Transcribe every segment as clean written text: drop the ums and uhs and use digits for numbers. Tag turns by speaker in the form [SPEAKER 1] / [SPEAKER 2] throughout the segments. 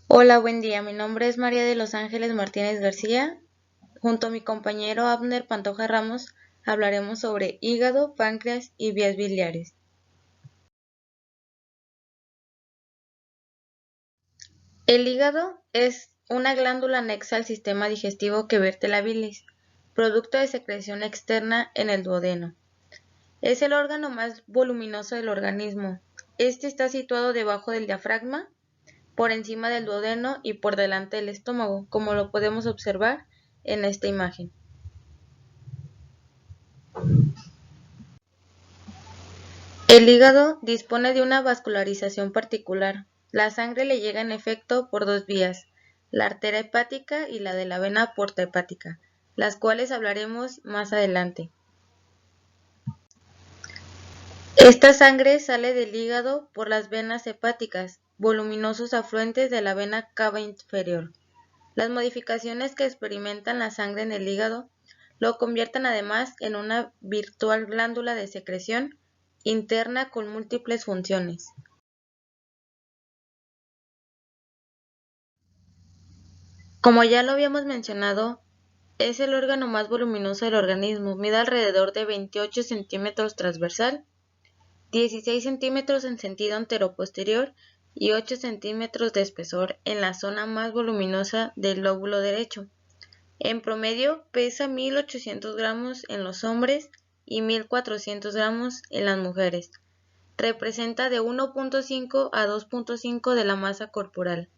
[SPEAKER 1] Hola, buen día. Mi nombre es María de los Ángeles Martínez García. Junto a mi compañero Abner Pantoja Ramos hablaremos sobre hígado, páncreas y vías biliares. El hígado es una glándula anexa al sistema digestivo que vierte la bilis, producto de secreción externa en el duodeno. Es el órgano más voluminoso del organismo. Este está situado debajo del diafragma, por encima del duodeno y por delante del estómago, como lo podemos observar en esta imagen. El hígado dispone de una vascularización particular. La sangre le llega en efecto por dos vías, la arteria hepática y la de la vena porta hepática, las cuales hablaremos más adelante. Esta sangre sale del hígado por las venas hepáticas, voluminosos afluentes de la vena cava inferior. Las modificaciones que experimentan la sangre en el hígado lo convierten además en una virtual glándula de secreción interna con múltiples funciones. Como ya lo habíamos mencionado, es el órgano más voluminoso del organismo, mide alrededor de 28 centímetros transversal, 16 centímetros en sentido anteroposterior y 8 centímetros de espesor en la zona más voluminosa del lóbulo derecho. En promedio pesa 1.800 gramos en los hombres y 1.400 gramos en las mujeres. Representa de 1.5 a 2.5 de la masa corporal.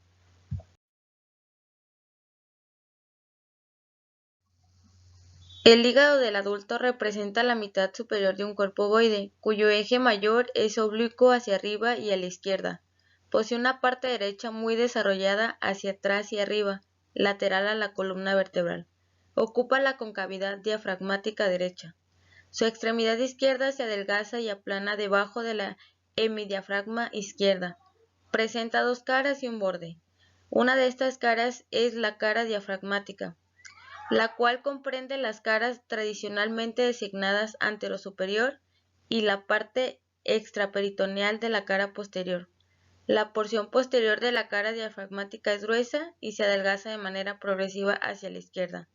[SPEAKER 1] El hígado del adulto representa la mitad superior de un cuerpo ovoide, cuyo eje mayor es oblicuo hacia arriba y a la izquierda. Posee una parte derecha muy desarrollada hacia atrás y arriba, lateral a la columna vertebral. Ocupa la concavidad diafragmática derecha. Su extremidad izquierda se adelgaza y aplana debajo de la hemidiafragma izquierda. Presenta dos caras y un borde. Una de estas caras es la cara diafragmática, la cual comprende las caras tradicionalmente designadas anterosuperior y la parte extraperitoneal de la cara posterior. La porción posterior de la cara diafragmática es gruesa y se adelgaza de manera progresiva hacia la izquierda.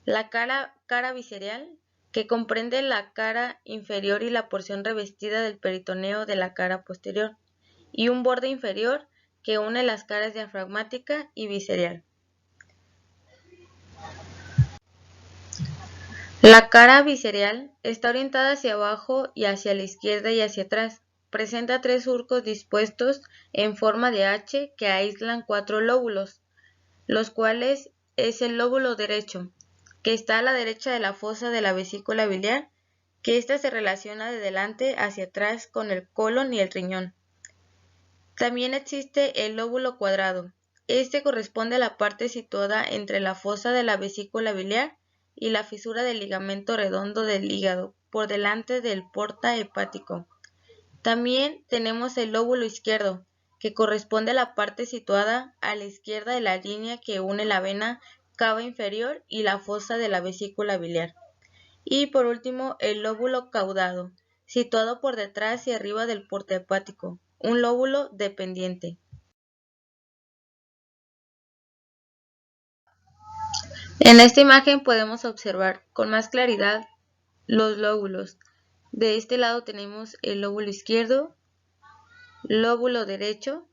[SPEAKER 1] La cara visceral, que comprende la cara inferior y la porción revestida del peritoneo de la cara posterior, y un borde inferior que une las caras diafragmática y visceral. La cara visceral está orientada hacia abajo y hacia la izquierda y hacia atrás. Presenta tres surcos dispuestos en forma de H que aíslan cuatro lóbulos, los cuales es el lóbulo derecho, que está a la derecha de la fosa de la vesícula biliar, que ésta se relaciona de delante hacia atrás con el colon y el riñón. También existe el lóbulo cuadrado. Este corresponde a la parte situada entre la fosa de la vesícula biliar y la fisura del ligamento redondo del hígado, por delante del porta hepático. También tenemos el lóbulo izquierdo, que corresponde a la parte situada a la izquierda de la línea que une la vena cava inferior y la fosa de la vesícula biliar. Y por último, el lóbulo caudado, situado por detrás y arriba del porta hepático, un lóbulo dependiente. En esta imagen podemos observar con más claridad los lóbulos. De este lado tenemos el lóbulo izquierdo, lóbulo derecho,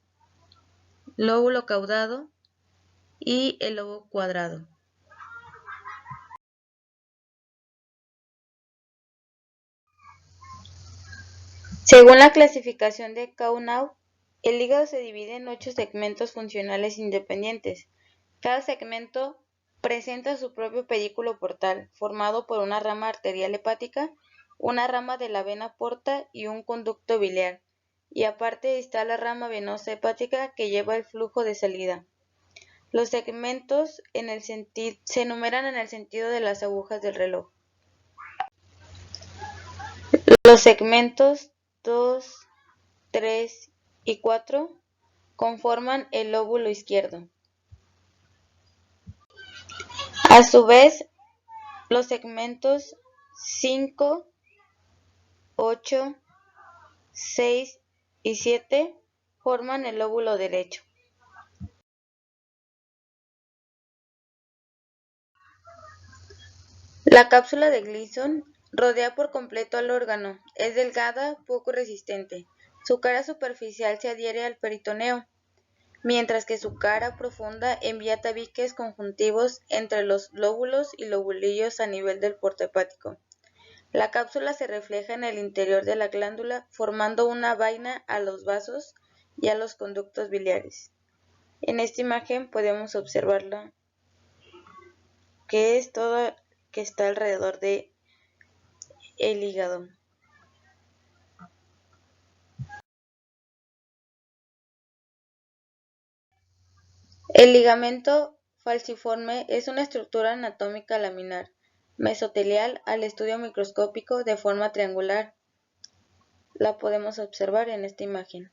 [SPEAKER 1] lóbulo caudado y el lobo cuadrado. Según la clasificación de Kuhnau, el hígado se divide en 8 segmentos funcionales independientes. Cada segmento presenta su propio pedículo portal, formado por una rama arterial hepática, una rama de la vena porta y un conducto biliar, y aparte está la rama venosa hepática que lleva el flujo de salida. Los segmentos se enumeran en el sentido de las agujas del reloj. Los segmentos 2, 3 y 4 conforman el lóbulo izquierdo. A su vez, los segmentos 5, 8, 6 y 7 forman el lóbulo derecho. La cápsula de Gleason rodea por completo al órgano, es delgada, poco resistente. Su cara superficial se adhiere al peritoneo, mientras que su cara profunda envía tabiques conjuntivos entre los lóbulos y lobulillos a nivel del porto hepático. La cápsula se refleja en el interior de la glándula, formando una vaina a los vasos y a los conductos biliares. En esta imagen podemos observarla, que es todo que está alrededor de el hígado. El ligamento falciforme es una estructura anatómica laminar, mesotelial al estudio microscópico de forma triangular. La podemos observar en esta imagen.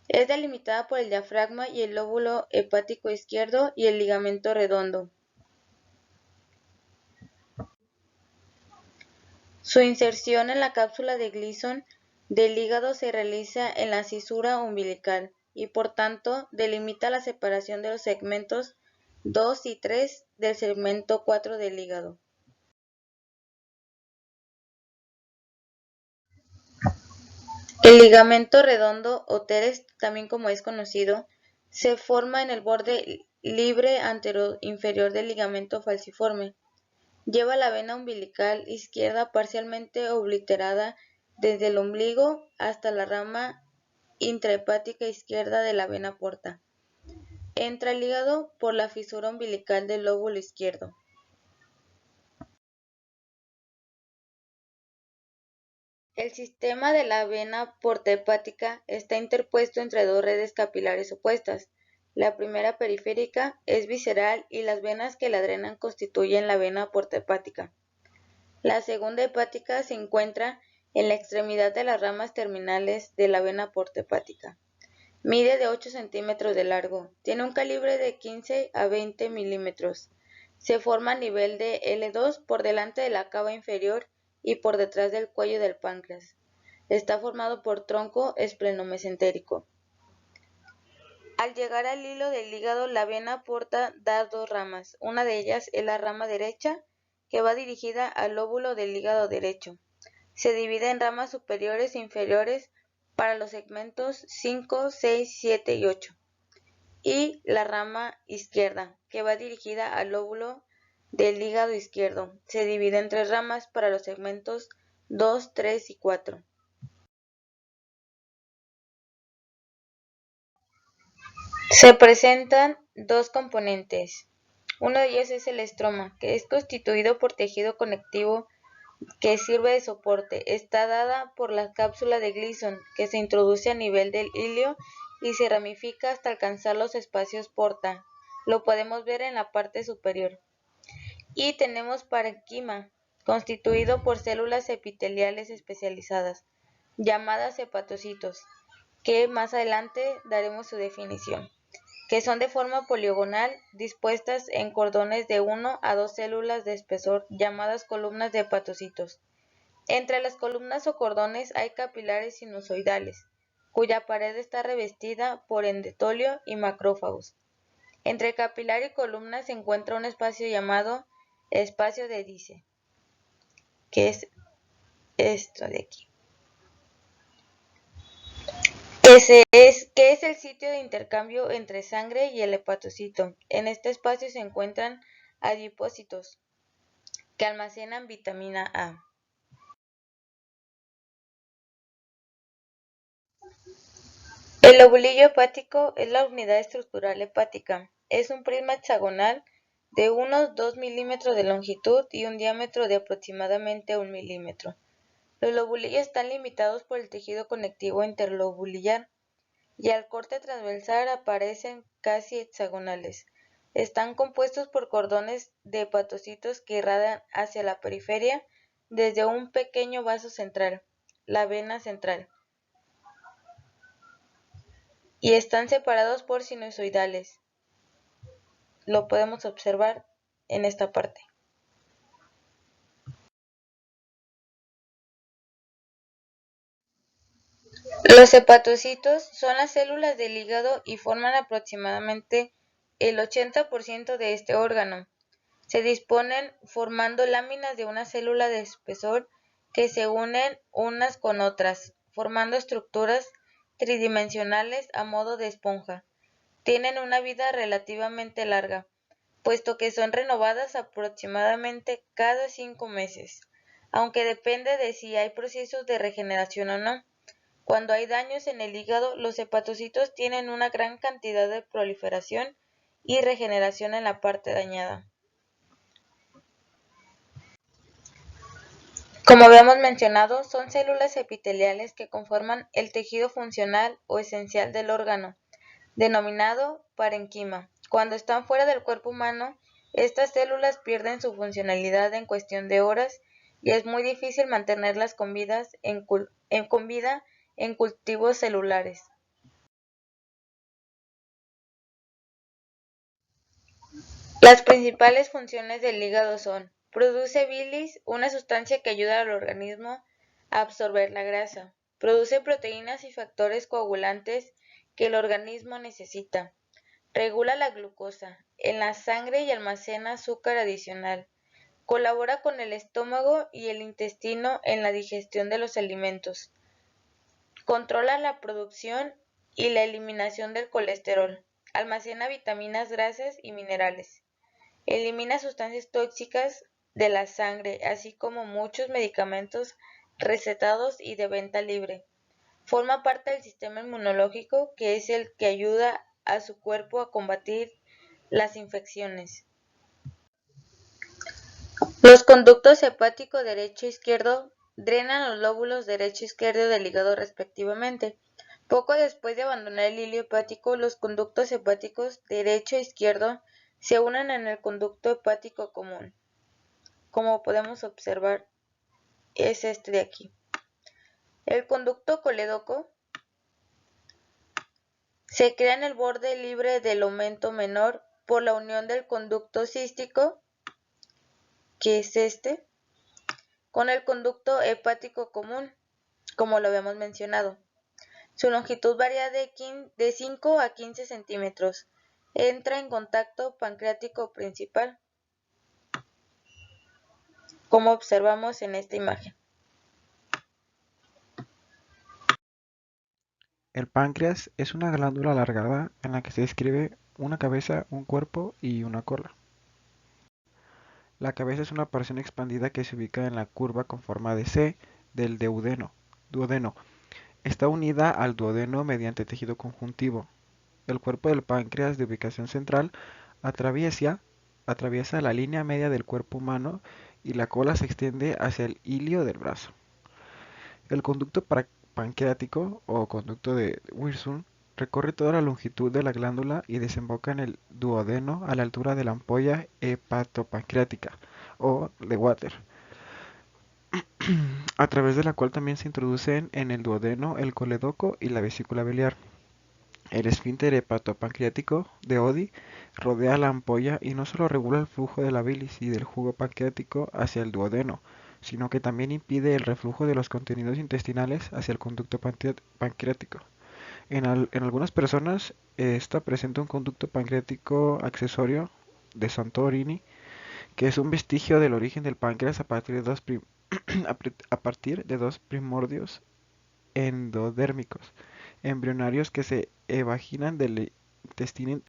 [SPEAKER 1] Es delimitada por el diafragma y el lóbulo hepático izquierdo y el ligamento redondo. Su inserción en la cápsula de Gleason del hígado se realiza en la cisura umbilical y por tanto delimita la separación de los segmentos 2 y 3 del segmento 4 del hígado. El ligamento redondo o teres, también como es conocido, se forma en el borde libre anteroinferior del ligamento falciforme. Lleva la vena umbilical izquierda parcialmente obliterada desde el ombligo hasta la rama intrahepática izquierda de la vena porta. Entra al hígado por la fisura umbilical del lóbulo izquierdo. El sistema de la vena porta hepática está interpuesto entre dos redes capilares opuestas. La primera periférica es visceral y las venas que la drenan constituyen la vena porta hepática. La segunda hepática se encuentra en la extremidad de las ramas terminales de la vena porta hepática. Mide de 8 centímetros de largo, tiene un calibre de 15 a 20 milímetros. Se forma a nivel de L2 por delante de la cava inferior y por detrás del cuello del páncreas. Está formado por tronco espleno-mesentérico. Al llegar al hilo del hígado, la vena porta da dos ramas. Una de ellas es la rama derecha, que va dirigida al lóbulo del hígado derecho. Se divide en ramas superiores e inferiores para los segmentos 5, 6, 7 y 8. Y la rama izquierda, que va dirigida al lóbulo del hígado izquierdo. Se divide en tres ramas para los segmentos 2, 3 y 4. Se presentan dos componentes. Uno de ellos es el estroma, que es constituido por tejido conectivo que sirve de soporte. Está dada por la cápsula de Gleason, que se introduce a nivel del ilio y se ramifica hasta alcanzar los espacios porta. Lo podemos ver en la parte superior. Y tenemos parenquima, constituido por células epiteliales especializadas, llamadas hepatocitos, que más adelante daremos su definición, que son de forma poligonal, dispuestas en cordones de 1 a 2 células de espesor, llamadas columnas de hepatocitos. Entre las columnas o cordones hay capilares sinusoidales, cuya pared está revestida por endotelios y macrófagos. Entre capilar y columna se encuentra un espacio llamado espacio de Dice, que es esto de aquí, que es el sitio de intercambio entre sangre y el hepatocito. En este espacio se encuentran adipocitos, que almacenan vitamina A. El lobulillo hepático es la unidad estructural hepática. Es un prisma hexagonal de unos 2 milímetros de longitud y un diámetro de aproximadamente 1 milímetro. Los lobulillos están limitados por el tejido conectivo interlobulillar y al corte transversal aparecen casi hexagonales. Están compuestos por cordones de hepatocitos que irradian hacia la periferia desde un pequeño vaso central, la vena central, y están separados por sinusoidales. Lo podemos observar en esta parte. Los hepatocitos son las células del hígado y forman aproximadamente el 80% de este órgano. Se disponen formando láminas de una célula de espesor que se unen unas con otras, formando estructuras tridimensionales a modo de esponja. Tienen una vida relativamente larga, puesto que son renovadas aproximadamente cada 5 meses, aunque depende de si hay procesos de regeneración o no. Cuando hay daños en el hígado, los hepatocitos tienen una gran cantidad de proliferación y regeneración en la parte dañada. Como habíamos mencionado, son células epiteliales que conforman el tejido funcional o esencial del órgano, denominado parenquima. Cuando están fuera del cuerpo humano, estas células pierden su funcionalidad en cuestión de horas y es muy difícil mantenerlas con vida en cultivos celulares. Las principales funciones del hígado son: produce bilis, una sustancia que ayuda al organismo a absorber la grasa; produce proteínas y factores coagulantes que el organismo necesita; regula la glucosa en la sangre y almacena azúcar adicional; colabora con el estómago y el intestino en la digestión de los alimentos; controla la producción y la eliminación del colesterol; almacena vitaminas, grasas y minerales; elimina sustancias tóxicas de la sangre, así como muchos medicamentos recetados y de venta libre; forma parte del sistema inmunológico, que es el que ayuda a su cuerpo a combatir las infecciones. Los conductos hepático derecho e izquierdo drenan los lóbulos derecho e izquierdo del hígado respectivamente. Poco después de abandonar el hilo hepático, los conductos hepáticos derecho e izquierdo se unen en el conducto hepático común. Como podemos observar, es este de aquí. El conducto colédoco se crea en el borde libre del aumento menor por la unión del conducto cístico, que es este, con el conducto hepático común, como lo habíamos mencionado. Su longitud varía de 5 a 15 centímetros. Entra en contacto pancreático principal, como observamos en esta imagen.
[SPEAKER 2] El páncreas es una glándula alargada en la que se describe una cabeza, un cuerpo y una cola. La cabeza es una porción expandida que se ubica en la curva con forma de C del duodeno. Está unida al duodeno mediante tejido conjuntivo. El cuerpo del páncreas, de ubicación central, atraviesa la línea media del cuerpo humano y la cola se extiende hacia el ilio del brazo. El conducto pancreático o conducto de Wirsung recorre toda la longitud de la glándula y desemboca en el duodeno a la altura de la ampolla hepatopancreática o de Water, a través de la cual también se introducen en el duodeno el colédoco y la vesícula biliar. El esfínter hepatopancreático de Oddi rodea la ampolla y no solo regula el flujo de la bilis y del jugo pancreático hacia el duodeno, sino que también impide el reflujo de los contenidos intestinales hacia el conducto pancreático. En algunas personas, esta presenta un conducto pancreático accesorio de Santorini, que es un vestigio del origen del páncreas a partir de a partir de dos primordios endodérmicos embrionarios que se evaginan del intestino.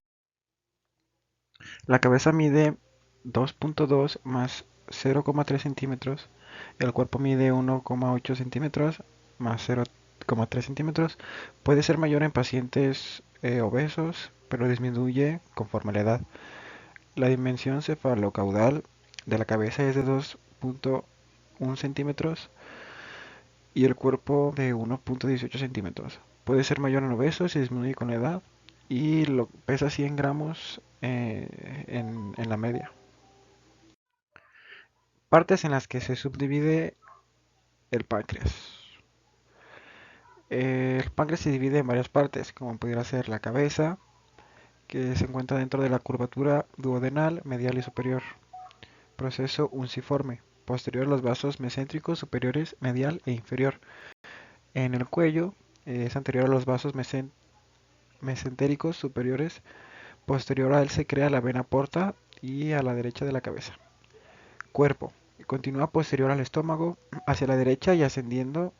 [SPEAKER 2] La cabeza mide 2.2 más 0,3 centímetros, el cuerpo mide 1,8 centímetros más 0,3 centímetros. Puede ser mayor en pacientes obesos, pero disminuye conforme a la edad. La dimensión cefalocaudal de la cabeza es de 2.1 centímetros y el cuerpo de 1.18 centímetros. Puede ser mayor en obesos y disminuye con la edad y pesa 100 gramos en la media. Partes en las que se subdivide el páncreas. El páncreas se divide en varias partes, como pudiera ser la cabeza, que se encuentra dentro de la curvatura duodenal, medial y superior. Proceso unciforme. Posterior a los vasos meséntricos superiores, medial e inferior. En el cuello es anterior a los vasos mesentéricos superiores. Posterior a él se crea la vena porta y a la derecha de la cabeza. Cuerpo. Continúa posterior al estómago, hacia la derecha y ascendiendo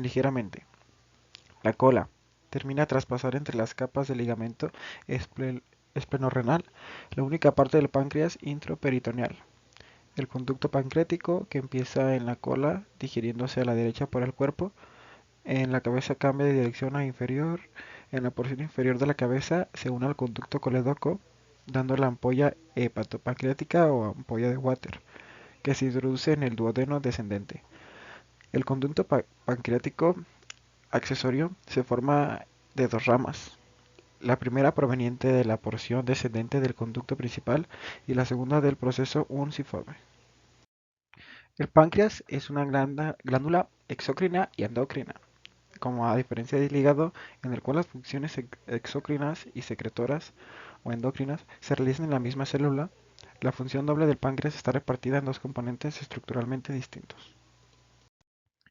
[SPEAKER 2] ligeramente. La cola. Termina tras pasar entre las capas del ligamento esplenorrenal, la única parte del páncreas intraperitoneal. El conducto pancreático, que empieza en la cola, digiriéndose a la derecha por el cuerpo. En la cabeza cambia de dirección a inferior. En la porción inferior de la cabeza se une al conducto colédoco, dando la ampolla hepatopancreática o ampolla de Water, que se introduce en el duodeno descendente. El conducto pancreático accesorio se forma de dos ramas, la primera proveniente de la porción descendente del conducto principal y la segunda del proceso unciforme. El páncreas es una glándula exócrina y endocrina, como a diferencia del hígado, en el cual las funciones exócrinas y secretoras o endocrinas se realizan en la misma célula. La función doble del páncreas está repartida en dos componentes estructuralmente distintos.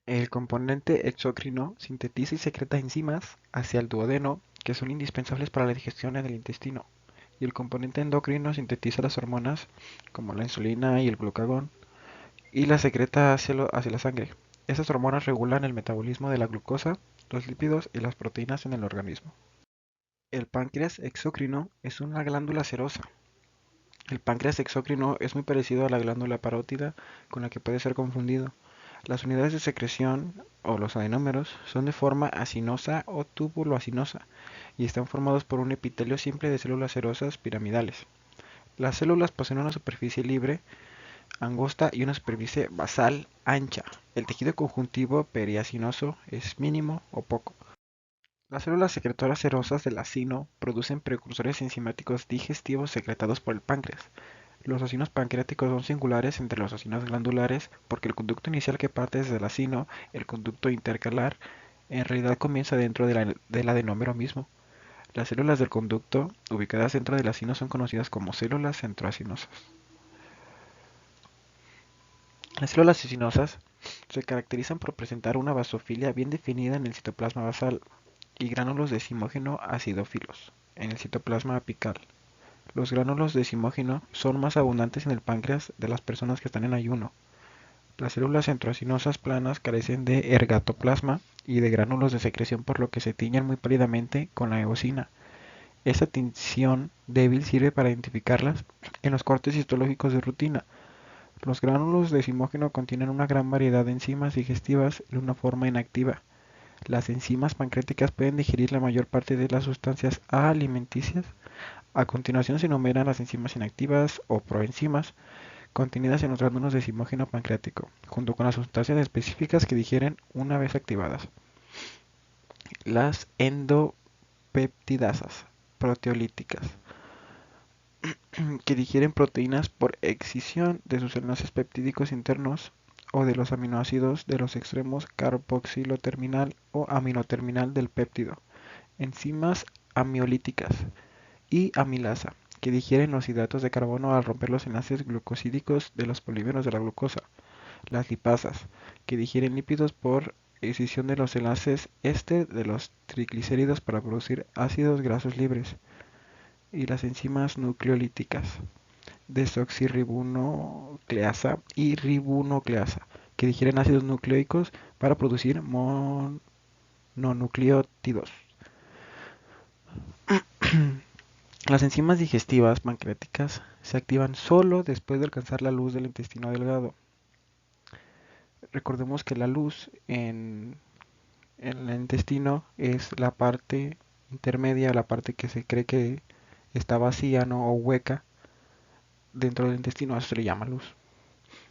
[SPEAKER 2] El componente exócrino sintetiza y secreta enzimas hacia el duodeno que son indispensables para la digestión en el intestino, y el componente endocrino sintetiza las hormonas como la insulina y el glucagón y las secreta hacia la sangre. Estas hormonas regulan el metabolismo de la glucosa, los lípidos y las proteínas en el organismo. El páncreas exócrino es una glándula serosa. El páncreas exócrino es muy parecido a la glándula parótida, con la que puede ser confundido. Las unidades de secreción, o los adenómeros, son de forma acinosa o tubuloacinosa y están formados por un epitelio simple de células serosas piramidales. Las células poseen una superficie libre, angosta y una superficie basal ancha. El tejido conjuntivo periacinoso es mínimo o poco. Las células secretoras serosas del acino producen precursores enzimáticos digestivos secretados por el páncreas. Los acinos pancreáticos son singulares entre los acinos glandulares porque el conducto inicial que parte desde el acino, el conducto intercalar, en realidad comienza dentro del adenómero mismo. Las células del conducto, ubicadas dentro del acino, son conocidas como células centroacinosas. Las células acinosas se caracterizan por presentar una basofilia bien definida en el citoplasma basal y gránulos de decimógeno acidófilos en el citoplasma apical. Los gránulos de decimógeno son más abundantes en el páncreas de las personas que están en ayuno. Las células centroacinosas planas carecen de ergatoplasma y de gránulos de secreción, por lo que se tiñen muy pálidamente con la eosina. Esta tinción débil sirve para identificarlas en los cortes histológicos de rutina. Los gránulos de decimógeno contienen una gran variedad de enzimas digestivas de una forma inactiva. Las enzimas pancreáticas pueden digerir la mayor parte de las sustancias alimenticias. A continuación se enumeran las enzimas inactivas o proenzimas contenidas en los gránulos de decimógeno pancreático, junto con las sustancias específicas que digieren una vez activadas. Las endopeptidasas proteolíticas, que digieren proteínas por excisión de sus enlaces peptídicos internos o de los aminoácidos de los extremos carboxilo-terminal o aminoterminal del péptido. Enzimas amiolíticas y amilasa, que digieren los hidratos de carbono al romper los enlaces glucosídicos de los polímeros de la glucosa. Las lipasas, que digieren lípidos por escisión de los enlaces éster de los triglicéridos para producir ácidos grasos libres. Y las enzimas nucleolíticas, desoxirribonucleasa y ribonucleasa, que digieren ácidos nucleicos para producir mononucleótidos. Las enzimas digestivas pancreáticas se activan solo después de alcanzar la luz del intestino delgado. Recordemos que la luz en el intestino es la parte intermedia, la parte que se cree que está vacía, ¿no? O hueca dentro del intestino, a eso se le llama luz.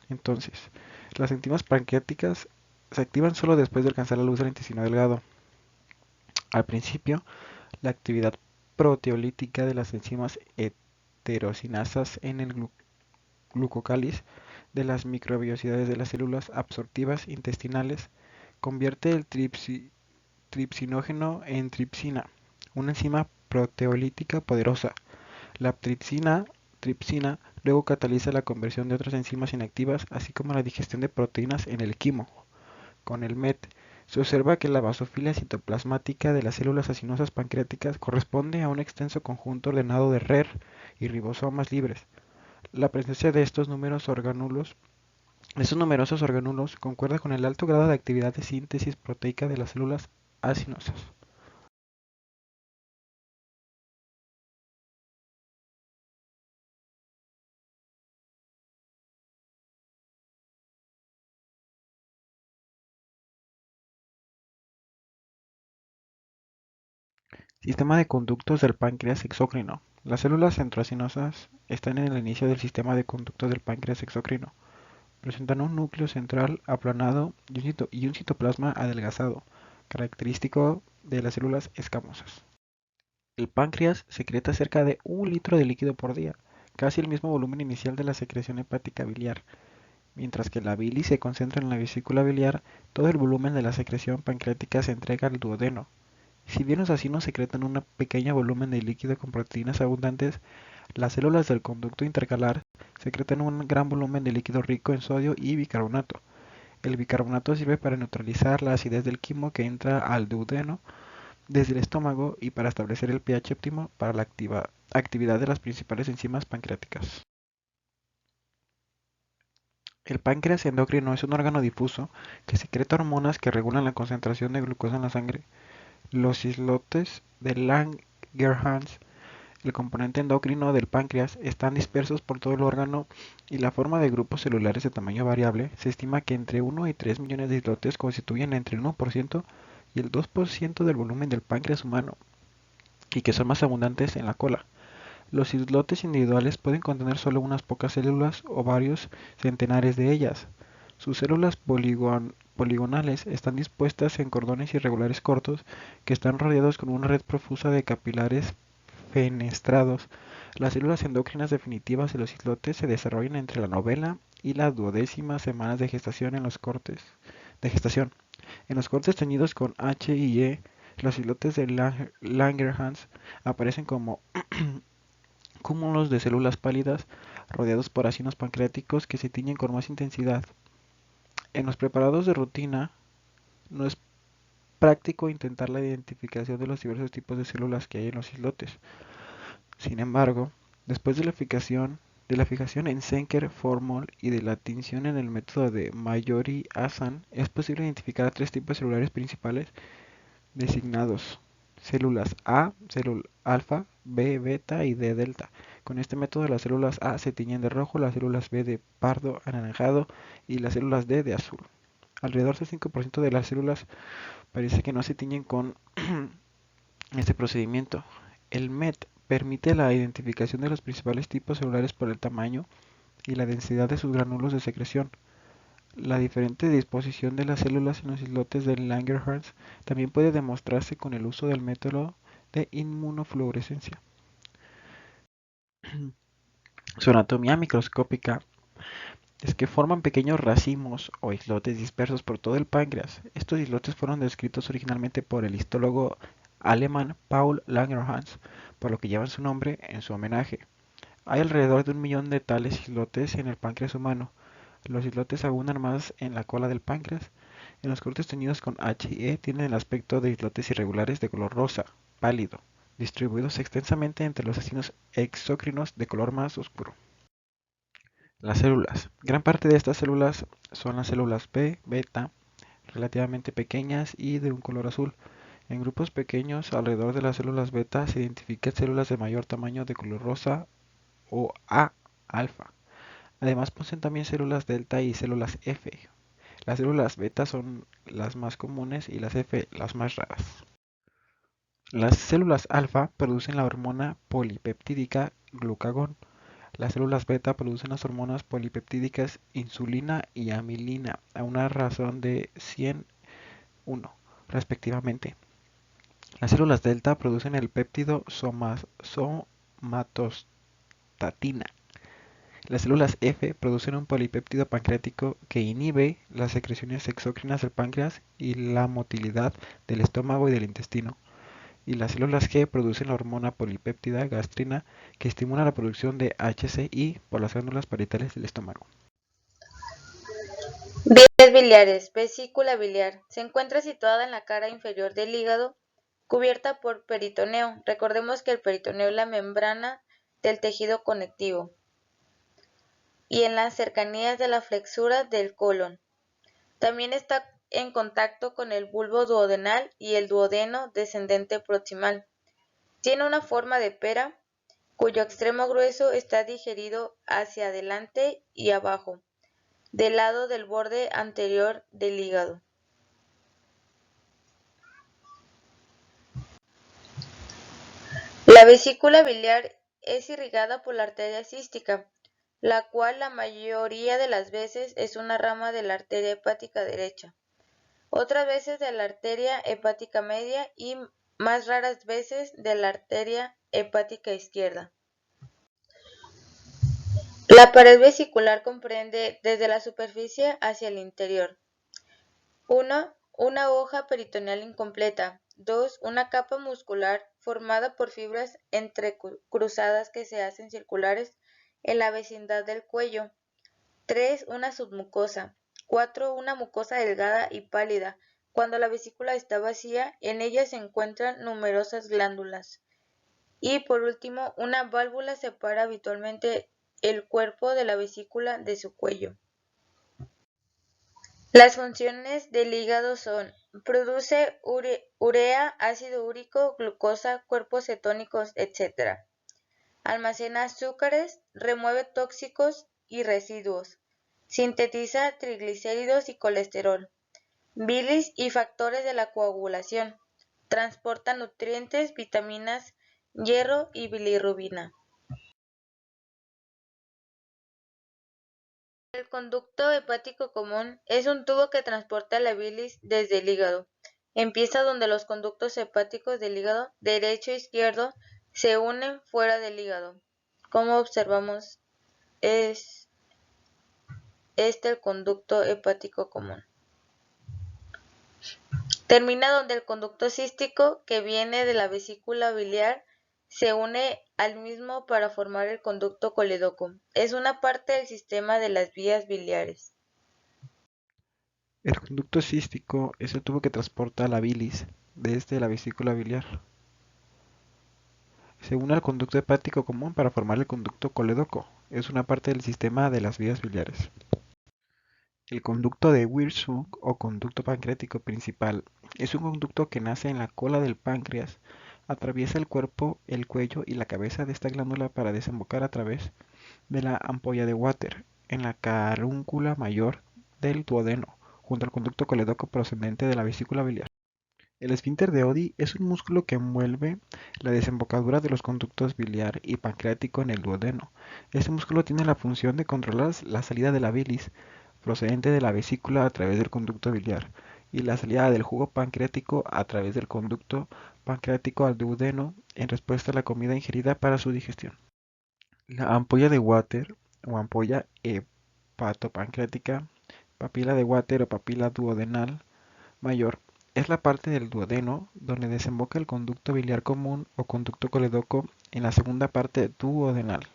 [SPEAKER 2] Entonces, las enzimas pancreáticas se activan solo después de alcanzar la luz del intestino delgado. Al principio, la actividad proteolítica de las enzimas heterocinasas en el glucocáliz de las microbiosidades de las células absortivas intestinales convierte el tripsinógeno en tripsina, una enzima proteolítica poderosa. La tripsina luego cataliza la conversión de otras enzimas inactivas, así como la digestión de proteínas en el quimo. Con el MET se observa que la basofilia citoplasmática de las células acinosas pancreáticas corresponde a un extenso conjunto ordenado de RER y ribosomas libres. La presencia de estos numerosos orgánulos concuerda con el alto grado de actividad de síntesis proteica de las células acinosas. Sistema de conductos del páncreas exócrino. Las células centroacinosas están en el inicio del sistema de conductos del páncreas exócrino. Presentan un núcleo central aplanado y un citoplasma adelgazado, característico de las células escamosas. El páncreas secreta cerca de 1 litro de líquido por día, casi el mismo volumen inicial de la secreción hepática biliar. Mientras que la bilis se concentra en la vesícula biliar, todo el volumen de la secreción pancreática se entrega al duodeno. Si bien los acinos secretan un pequeño volumen de líquido con proteínas abundantes, las células del conducto intercalar secretan un gran volumen de líquido rico en sodio y bicarbonato. El bicarbonato sirve para neutralizar la acidez del quimo que entra al duodeno desde el estómago y para establecer el pH óptimo para la actividad de las principales enzimas pancreáticas. El páncreas endocrino es un órgano difuso que secreta hormonas que regulan la concentración de glucosa en la sangre. Los islotes de Langerhans, el componente endocrino del páncreas, están dispersos por todo el órgano y la forma de grupos celulares de tamaño variable. Se estima que entre 1 y 3 millones de islotes constituyen entre el 1% y el 2% del volumen del páncreas humano y que son más abundantes en la cola. Los islotes individuales pueden contener solo unas pocas células o varios centenares de ellas. Sus células poligonales están dispuestas en cordones irregulares cortos que están rodeados con una red profusa de capilares fenestrados. Las células endócrinas definitivas de los islotes se desarrollan entre la novena y la 12ª semanas de gestación en los cortes de gestación. En los cortes teñidos con H y E, los islotes de Langerhans aparecen como cúmulos de células pálidas rodeados por acinos pancreáticos que se tiñen con más intensidad. En los preparados de rutina, no es práctico intentar la identificación de los diversos tipos de células que hay en los islotes. Sin embargo, después de la fijación en Zenker-Formol y de la tinción en el método de Mallory-Hassan, es posible identificar 3 tipos celulares principales designados: células A, célula alfa, B beta y D delta. Con este método las células A se tiñen de rojo, las células B de pardo anaranjado y las células D de azul. Alrededor del 5% de las células parece que no se tiñen con este procedimiento. El MET permite la identificación de los principales tipos celulares por el tamaño y la densidad de sus gránulos de secreción. La diferente disposición de las células en los islotes de Langerhans también puede demostrarse con el uso del método de inmunofluorescencia. Su anatomía microscópica es que forman pequeños racimos o islotes dispersos por todo el páncreas. Estos islotes fueron descritos originalmente por el histólogo alemán Paul Langerhans, por lo que llevan su nombre en su homenaje. Hay alrededor de 1 millón de tales islotes en el páncreas humano. Los islotes abundan más en la cola del páncreas. En los cortes teñidos con H y E tienen el aspecto de islotes irregulares de color rosa, pálido, distribuidos extensamente entre los acinos exócrinos de color más oscuro. Las células. Gran parte de estas células son las células B, beta, relativamente pequeñas y de un color azul. En grupos pequeños alrededor de las células beta se identifican células de mayor tamaño de color rosa o A, alfa. Además poseen también células delta y células F. Las células beta son las más comunes y las F las más raras. Las células alfa producen la hormona polipeptídica glucagón. Las células beta producen las hormonas polipeptídicas insulina y amilina a una razón de 100:1, respectivamente. Las células delta producen el péptido somatostatina. Las células F producen un polipéptido pancreático que inhibe las secreciones exócrinas del páncreas y la motilidad del estómago y del intestino. Y las células G producen la hormona polipéptida gastrina que estimula la producción de HCI por las glándulas parietales del estómago.
[SPEAKER 1] Vías biliares. Vesícula biliar. Se encuentra situada en la cara inferior del hígado, cubierta por peritoneo. Recordemos que el peritoneo es la membrana del tejido conectivo. y en las cercanías de la flexura del colon. También está en contacto con el bulbo duodenal y el duodeno descendente proximal. Tiene una forma de pera, cuyo extremo grueso está digerido hacia adelante y abajo, del lado del borde anterior del hígado. La vesícula biliar es irrigada por la arteria cística, la cual la mayoría de las veces es una rama de la arteria hepática derecha, otras veces de la arteria hepática media y más raras veces de la arteria hepática izquierda. La pared vesicular comprende desde la superficie hacia el interior: 1. Una hoja peritoneal incompleta. 2. Una capa muscular formada por fibras entrecruzadas que se hacen circulares en la vecindad del cuello. 3. Una submucosa. 4. Una mucosa delgada y pálida. Cuando la vesícula está vacía, en ella se encuentran numerosas glándulas. Y por último, una válvula separa habitualmente el cuerpo de la vesícula de su cuello. Las funciones del hígado son: produce urea, ácido úrico, glucosa, cuerpos cetónicos, etc. Almacena azúcares, remueve tóxicos y residuos. Sintetiza triglicéridos y colesterol, bilis y factores de la coagulación. Transporta nutrientes, vitaminas, hierro y bilirrubina. El conducto hepático común es un tubo que transporta la bilis desde el hígado. Empieza donde los conductos hepáticos del hígado derecho e izquierdo se unen fuera del hígado. Como observamos, es el conducto hepático común. Termina donde el conducto cístico, que viene de la vesícula biliar, se une al mismo para formar el conducto colédoco. Es una parte del sistema de las vías biliares.
[SPEAKER 2] El conducto cístico es el tubo que transporta la bilis desde la vesícula biliar. Se une al conducto hepático común para formar el conducto colédoco. Es una parte del sistema de las vías biliares. El conducto de Wirsung o conducto pancreático principal es un conducto que nace en la cola del páncreas, atraviesa el cuerpo, el cuello y la cabeza de esta glándula para desembocar a través de la ampolla de Water en la carúncula mayor del duodeno, junto al conducto colédoco procedente de la vesícula biliar. El esfínter de Oddi es un músculo que envuelve la desembocadura de los conductos biliar y pancreático en el duodeno. Este músculo tiene la función de controlar la salida de la bilis procedente de la vesícula a través del conducto biliar y la salida del jugo pancreático a través del conducto pancreático al duodeno en respuesta a la comida ingerida para su digestión. La ampolla de Water o ampolla hepatopancreática, papila de Water o papila duodenal mayor es la parte del duodeno donde desemboca el conducto biliar común o conducto colédoco en la segunda parte duodenal.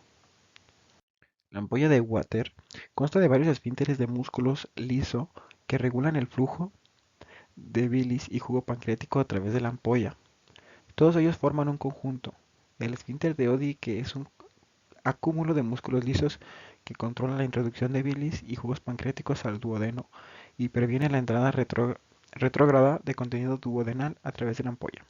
[SPEAKER 2] La ampolla de Water consta de varios esfínteres de músculos liso que regulan el flujo de bilis y jugo pancreático a través de la ampolla. Todos ellos forman un conjunto. El esfínter de Oddi, que es un acúmulo de músculos lisos que controlan la introducción de bilis y jugos pancreáticos al duodeno y previene la entrada retrógrada de contenido duodenal a través de la ampolla.